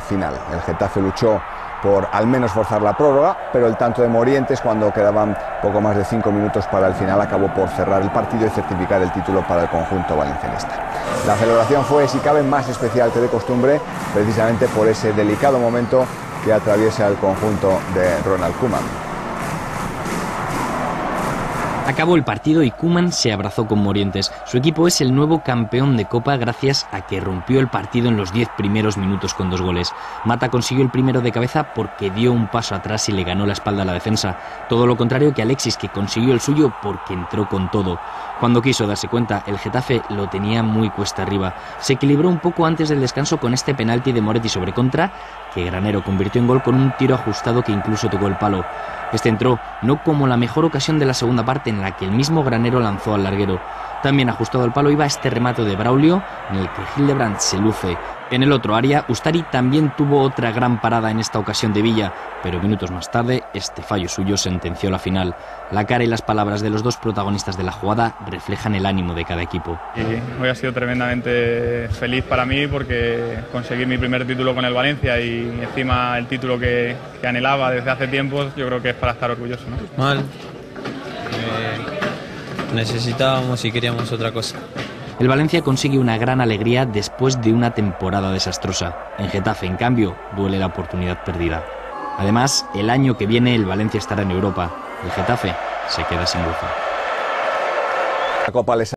Final. El Getafe luchó por al menos forzar la prórroga, pero el tanto de Morientes, cuando quedaban poco más de 5 minutos para el final, acabó por cerrar el partido y certificar el título para el conjunto valencianista. La celebración fue, si cabe, más especial que de costumbre, precisamente por ese delicado momento que atraviesa el conjunto de Ronald Koeman. Acabó el partido y Koeman se abrazó con Morientes. Su equipo es el nuevo campeón de Copa gracias a que rompió el partido en los 10 primeros minutos con 2 goles. Mata consiguió el primero de cabeza porque dio un paso atrás y le ganó la espalda a la defensa. Todo lo contrario que Alexis, que consiguió el suyo porque entró con todo. Cuando quiso darse cuenta, el Getafe lo tenía muy cuesta arriba. Se equilibró un poco antes del descanso con este penalti de Moretti sobre contra, que Granero convirtió en gol con un tiro ajustado que incluso tocó el palo. Este entró no como la mejor ocasión de la segunda parte en la que el mismo Granero lanzó al larguero. También ajustado al palo iba este remate de Braulio en el que Hildebrandt se luce. En el otro área, Ustari también tuvo otra gran parada en esta ocasión de Villa, pero minutos más tarde este fallo suyo sentenció la final. La cara y las palabras de los dos protagonistas de la jugada reflejan el ánimo de cada equipo. Y hoy ha sido tremendamente feliz para mí porque conseguí mi primer título con el Valencia y encima el título que anhelaba desde hace tiempo, yo creo que es para estar orgulloso, ¿no? Mal. Necesitábamos y queríamos otra cosa. El Valencia consigue una gran alegría después de una temporada desastrosa. En Getafe, en cambio, duele la oportunidad perdida. Además, el año que viene el Valencia estará en Europa. El Getafe se queda sin gozo. La Copa les